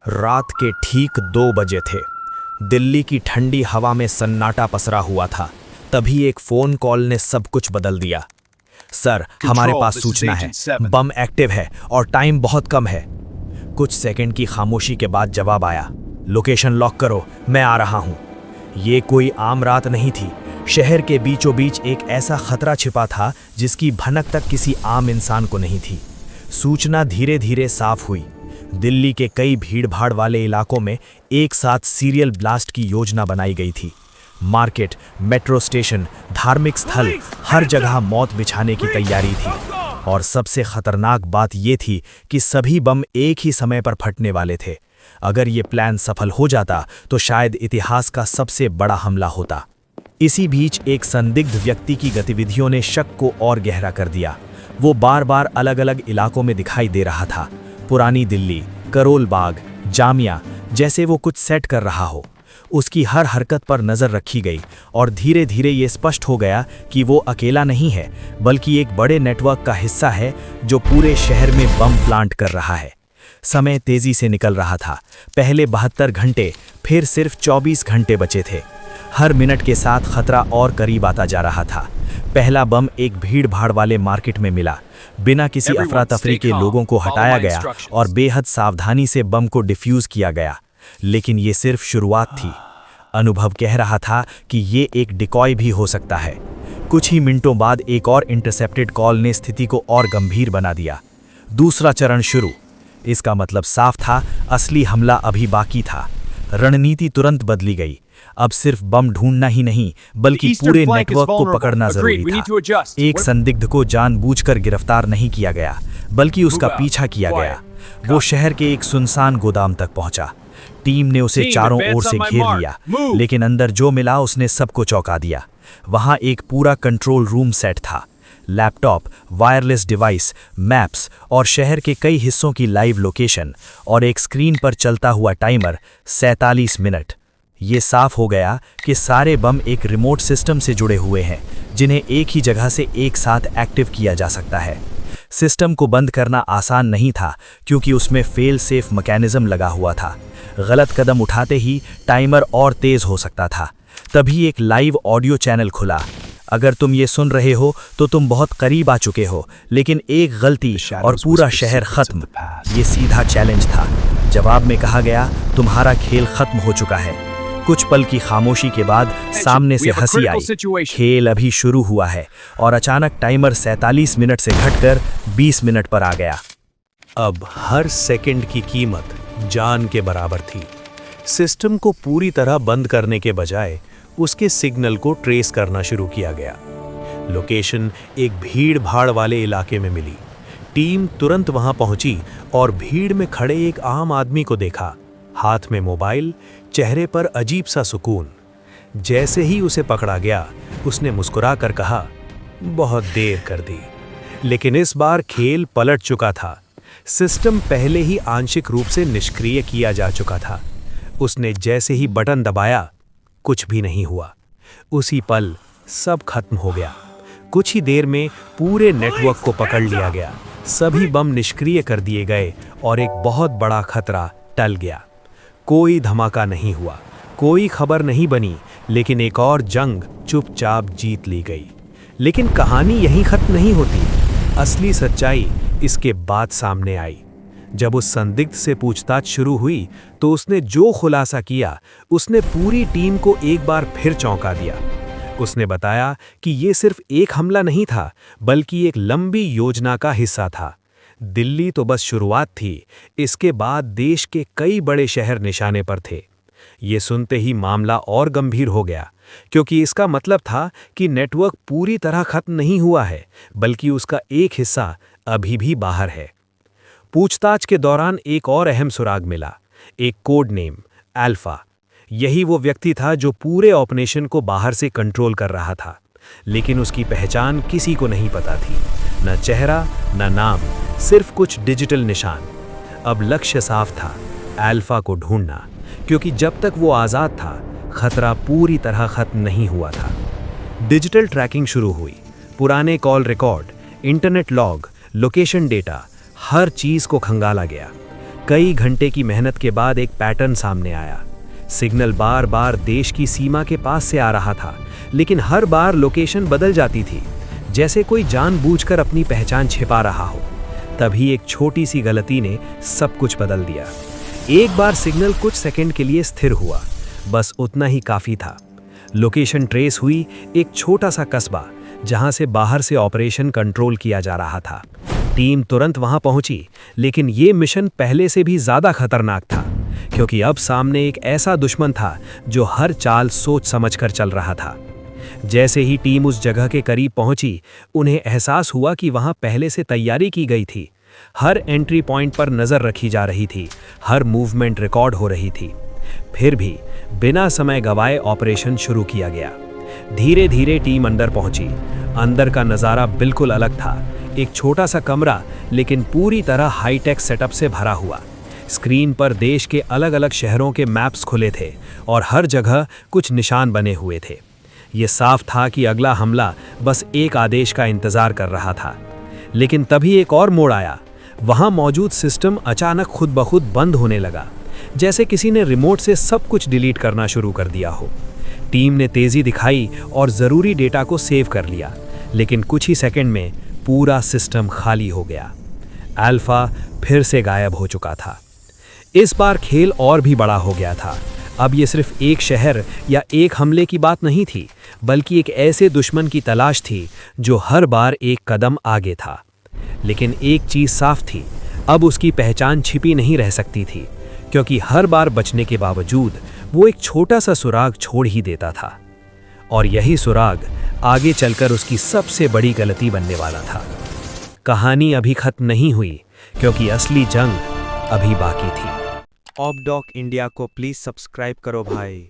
रात के ठीक 2 बजे थे। दिल्ली की ठंडी हवा में सन्नाटा पसरा हुआ था। तभी एक फोन कॉल ने सब कुछ बदल दिया। सर, हमारे पास सूचना है, बम एक्टिव है और टाइम बहुत कम है। कुछ सेकंड की खामोशी के बाद जवाब आया, लोकेशन लॉक करो, मैं आ रहा हूं। ये कोई आम रात नहीं थी। शहर के बीचों बीच एक ऐसा खतरा छिपा था जिसकी भनक तक किसी आम इंसान को नहीं थी। सूचना धीरे धीरे साफ हुई। दिल्ली के कई भीड़-भाड़ वाले इलाकों में एक साथ सीरियल ब्लास्ट की योजना बनाई गई थी। मार्केट, मेट्रो स्टेशन, धार्मिक स्थल, हर जगह मौत बिछाने की तैयारी थी। और सबसे खतरनाक बात ये थी कि सभी बम एक ही समय पर फटने वाले थे। अगर ये प्लान सफल हो जाता तो शायद इतिहास का सबसे बड़ा हमला होता। इसी बीच एक संदिग्ध व्यक्ति की गतिविधियों ने शक को और गहरा कर दिया। वो बार-बार अलग-अलग इलाकों में दिखाई दे रहा था। पुरानी दिल्ली, करोल बाग, जामिया, जैसे वो कुछ सेट कर रहा हो। उसकी हर हरकत पर नजर रखी गई और धीरे धीरे ये स्पष्ट हो गया कि वो अकेला नहीं है, बल्कि एक बड़े नेटवर्क का हिस्सा है जो पूरे शहर में बम प्लांट कर रहा है। समय तेजी से निकल रहा था। पहले 72 घंटे, फिर सिर्फ 24 घंटे बचे थे। हर मिनट के साथ खतरा और करीब आता जा रहा था। पहला बम एक भीड़-भाड़ वाले मार्केट में मिला। बिना किसी अफरा तफरी के लोगों को हटाया गया और बेहद सावधानी से बम को डिफ्यूज किया गया। लेकिन ये सिर्फ शुरुआत थी। अनुभव कह रहा था कि ये एक डिकॉय भी हो सकता है। कुछ ही मिनटों बाद एक और इंटरसेप्टेड कॉल ने स्थिति को और गंभीर बना दिया। दूसरा चरण शुरू। इसका मतलब साफ था, असली हमला अभी बाकी था। रणनीति तुरंत बदली गई। अब सिर्फ बम ढूंढना ही नहीं, बल्कि पूरे नेटवर्क को पकड़ना जरूरी था। एक संदिग्ध को जानबूझकर गिरफ्तार नहीं किया गया, बल्कि उसका पीछा किया गया। वो शहर के एक सुनसान गोदाम तक पहुंचा। टीम ने उसे चारों ओर से घेर लिया, लेकिन अंदर जो मिला उसने सबको चौंका दिया। वहां एक पूरा कंट्रोल रूम सेट था। लैपटॉप, वायरलेस डिवाइस, मैप्स और शहर के कई हिस्सों की लाइव लोकेशन और एक स्क्रीन पर चलता हुआ टाइमर 47 मिनट। ये साफ हो गया कि सारे बम एक रिमोट सिस्टम से जुड़े हुए हैं, जिन्हें एक ही जगह से एक साथ एक्टिव किया जा सकता है। सिस्टम को बंद करना आसान नहीं था, क्योंकि उसमें फेल सेफ मैकेनिज्म लगा हुआ था। गलत कदम उठाते ही टाइमर और तेज हो सकता था। तभी एक लाइव ऑडियो चैनल खुला। अगर तुम ये सुन रहे हो तो तुम बहुत करीब आ चुके हो, लेकिन एक गलती और पूरा शहर खत्म। ये सीधा चैलेंज था। जवाब में कहा गया, तुम्हारा खेल खत्म हो चुका है। कुछ पल की खामोशी के बाद सामने से हंसी आई। खेल अभी शुरू हुआ है। और अचानक टाइमर 47 मिनट से घटकर 20 मिनट पर आ गया। अब हर सेकंड की कीमत जान के बराबर थी। सिस्टम को पूरी तरह बंद करने के बजाय उसके सिग्नल को ट्रेस करना शुरू किया गया। लोकेशन एक भीड़-भाड़ वाले इलाके में मिली। टीम तुरंत वहां पहुंची और भीड़ में खड़े एक आम आदमी को देखा। हाथ में मोबाइल, चेहरे पर अजीब सा सुकून। जैसे ही उसे पकड़ा गया, उसने मुस्कुरा कर कहा, बहुत देर कर दी। लेकिन इस बार खेल पलट चुका था। सिस्टम पहले ही आंशिक रूप से निष्क्रिय किया जा चुका था। उसने जैसे ही बटन दबाया, कुछ भी नहीं हुआ। उसी पल सब खत्म हो गया। कुछ ही देर में पूरे नेटवर्क को पकड़ लिया गया। सभी बम निष्क्रिय कर दिए गए और एक बहुत बड़ा खतरा टल गया। कोई धमाका नहीं हुआ, कोई खबर नहीं बनी, लेकिन एक और जंग चुपचाप जीत ली गई। लेकिन कहानी यहीं खत्म नहीं होती। असली सच्चाई इसके बाद सामने आई। जब उस संदिग्ध से पूछताछ शुरू हुई तो उसने जो खुलासा किया, उसने पूरी टीम को एक बार फिर चौंका दिया। उसने बताया कि ये सिर्फ एक हमला नहीं था, बल्कि एक लंबी योजना का हिस्सा था। दिल्ली तो बस शुरुआत थी। इसके बाद देश के कई बड़े शहर निशाने पर थे। ये सुनते ही मामला और गंभीर हो गया, क्योंकि इसका मतलब था कि नेटवर्क पूरी तरह खत्म नहीं हुआ है, बल्कि उसका एक हिस्सा अभी भी बाहर है। पूछताछ के दौरान एक और अहम सुराग मिला, एक कोड नेम अल्फा। यही वो व्यक्ति था जो पूरे ऑपरेशन को बाहर से कंट्रोल कर रहा था, लेकिन उसकी पहचान किसी को नहीं पता थी। न चेहरा, न नाम, सिर्फ कुछ डिजिटल निशान। अब लक्ष्य साफ था, अल्फा को ढूंढना, क्योंकि जब तक वो आज़ाद था, खतरा पूरी तरह खत्म नहीं हुआ था। डिजिटल ट्रैकिंग शुरू हुई। पुराने call record, internet log, location data, हर चीज़ को खंगाला गया। कई घंटे की मेहनत के बाद एक पैटर्न सामने आया। सिग्नल बार बार देश की सीमा के पास से आ रहा था, लेकिन हर बार लोकेशन बदल जाती थी, जैसे कोई जानबूझकर अपनी पहचान छिपा रहा हो। तभी एक छोटी सी गलती ने सब कुछ बदल दिया। एक बार सिग्नल कुछ सेकंड के लिए स्थिर हुआ, बस उतना ही काफी था। लोकेशन ट्रेस हुई, एक छोटा सा कस्बा जहां से बाहर से ऑपरेशन कंट्रोल किया जा रहा था। टीम तुरंत वहां पहुंची, लेकिन ये मिशन पहले से भी ज्यादा खतरनाक था, क्योंकि अब सामने एक ऐसा दुश्मन था जो हर चाल सोच समझकर चल रहा था। जैसे ही टीम उस जगह के करीब पहुंची, उन्हें एहसास हुआ कि वहां पहले से तैयारी की गई थी। हर एंट्री पॉइंट पर नजर रखी जा रही थी, हर मूवमेंट रिकॉर्ड हो रही थी। फिर भी बिना समय गवाए ऑपरेशन शुरू किया गया। धीरे धीरे टीम अंदर पहुंची। अंदर का नज़ारा बिल्कुल अलग था। एक छोटा सा कमरा, लेकिन पूरी तरह हाईटेक सेटअप से भरा हुआ। स्क्रीन पर देश के अलग अलग शहरों के मैप्स खुले थे और हर जगह कुछ निशान बने हुए थे। ये साफ था कि अगला हमला बस एक आदेश का इंतजार कर रहा था। लेकिन तभी एक और मोड़ आया। वहां मौजूद सिस्टम अचानक खुद ब खुद बंद होने लगा, जैसे किसी ने रिमोट से सब कुछ डिलीट करना शुरू कर दिया हो। टीम ने तेजी दिखाई और ज़रूरी डेटा को सेव कर लिया, लेकिन कुछ ही सेकंड में पूरा सिस्टम खाली हो गया। अल्फा फिर से गायब हो चुका था। इस बार खेल और भी बड़ा हो गया था। अब ये सिर्फ एक शहर या एक हमले की बात नहीं थी, बल्कि एक ऐसे दुश्मन की तलाश थी जो हर बार एक कदम आगे था। लेकिन एक चीज़ साफ थी, अब उसकी पहचान छिपी नहीं रह सकती थी, क्योंकि हर बार बचने के बावजूद वो एक छोटा सा सुराग छोड़ ही देता था। और यही सुराग आगे चलकर उसकी सबसे बड़ी गलती बनने वाला था। कहानी अभी खत्म नहीं हुई, क्योंकि असली जंग अभी बाकी थी। ऑपडॉक इंडिया को प्लीज़ सब्सक्राइब करो भाई।